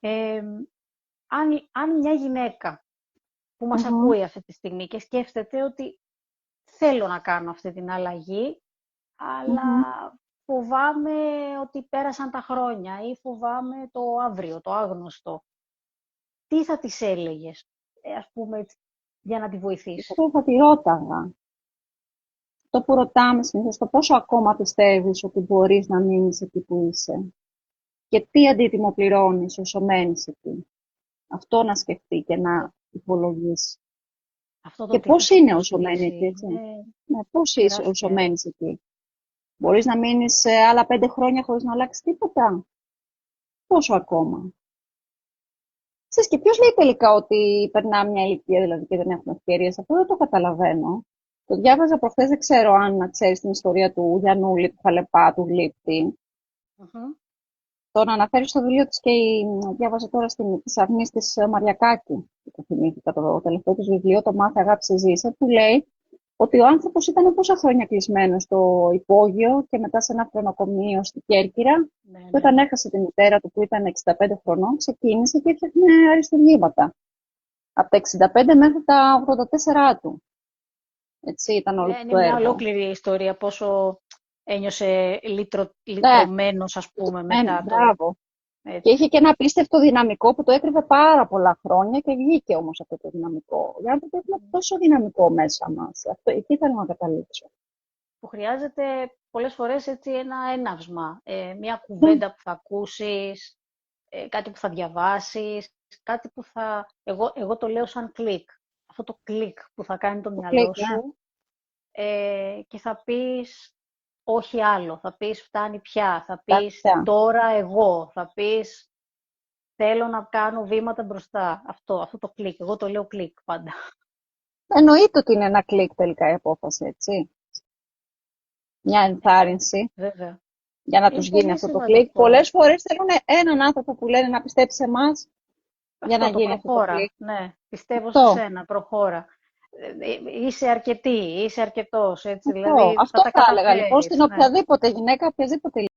Ε, αν μια γυναίκα που μας ακούει αυτή τη στιγμή και σκέφτεται ότι θέλω να κάνω αυτή την αλλαγή, αλλά φοβάμαι ότι πέρασαν τα χρόνια ή φοβάμαι το αύριο, το άγνωστο. Τι θα της έλεγες, ας πούμε, για να τη βοηθήσει? Εγώ θα τη ρώταγα. Το που ρωτάμε συνήθως, το πόσο ακόμα πιστεύεις ότι μπορείς να μείνεις εκεί που είσαι και τι αντίτιμο πληρώνεις όσο μένεις εκεί. Αυτό να σκεφτεί και να υπολογίσει. Αυτό το Και τι θα πώς σου είναι όσο μένει εκεί, κοστίσει έτσι. είναι Ναι, πώς είσαι όσο τεράστια. μένεις εκεί. Μπορείς να μείνεις σε άλλα 5 χρόνια χωρίς να αλλάξει τίποτα. Πόσο ακόμα. Ξέρεις, και ποιος λέει τελικά ότι περνά μια ηλικία δηλαδή και δεν έχουμε ευκαιρίες. Αυτό δεν το καταλαβαίνω. Το διάβαζα προχθές, δεν ξέρω αν ξέρεις την ιστορία του Γιαννούλη, του Χαλεπά, του Γλύπτη. Μμμ. Τον αναφέρει στο βιβλίο της και διάβαζα τώρα της Αυνής της Μαριακάκη. Το θυμήθηκα το τελευταίο της βιβλίο, το «Μάθε, αγάπησε, ζήσε», που λέει ότι ο άνθρωπος ήταν πόσα χρόνια κλεισμένος στο υπόγειο και μετά σε ένα φρονοκομείο στη Κέρκυρα, Ναι, και ναι, όταν ναι. έχασε τη μητέρα του που ήταν 65 χρονών, ξεκίνησε και έφτιαχνε αριστουργήματα. Από τα 65 μέχρι τα 84 του. Έτσι ήταν όλο Είναι το μια έργο. ολόκληρη ιστορία πόσο ένιωσε Ναι, λυτρωμένος, ας πούμε, μετά το... μπράβο. Και Έτσι. είχε και ένα απίστευτο δυναμικό που το έκρυβε πάρα πολλά χρόνια και βγήκε όμως αυτό το δυναμικό. Οι άνθρωποι έχουμε τόσο δυναμικό μέσα μας. Αυτό, εκεί θέλω να καταλήξω. Που χρειάζεται πολλές φορές έτσι ένα έναυσμα, μια Ναι, κουβέντα που θα ακούσεις, κάτι που θα διαβάσεις, κάτι που θα... Εγώ το λέω σαν κλικ. Αυτό το κλικ που θα κάνει το το κλικ, μυαλό ναι. σου και θα πεις όχι άλλο, θα πεις φτάνει πια, θα πεις Κάποια. τώρα εγώ, θα πεις θέλω να κάνω βήματα μπροστά. Αυτό το κλικ. Εγώ το λέω κλικ πάντα. Εννοείται ότι είναι ένα κλικ τελικά η απόφαση, έτσι. Μια ενθάρρυνση Βέβαια. για να τους Είναι γίνει πολύ αυτό το κλικ. σημαντικό. Πολλές φορές θέλουν έναν άνθρωπο που λένε να πιστέψει σε εμάς για να Αυτό το γίνει αυτό το κλικ. προχώρα. Ναι, πιστεύω σε Αυτό, σένα, προχώρα. Είσαι αρκετή, είσαι αρκετός, έτσι, αυτό. δηλαδή θα Αυτό τα θα έλεγα λοιπόν καταφέρεις. στην Ναι. οποιαδήποτε γυναίκα, οποιαδήποτε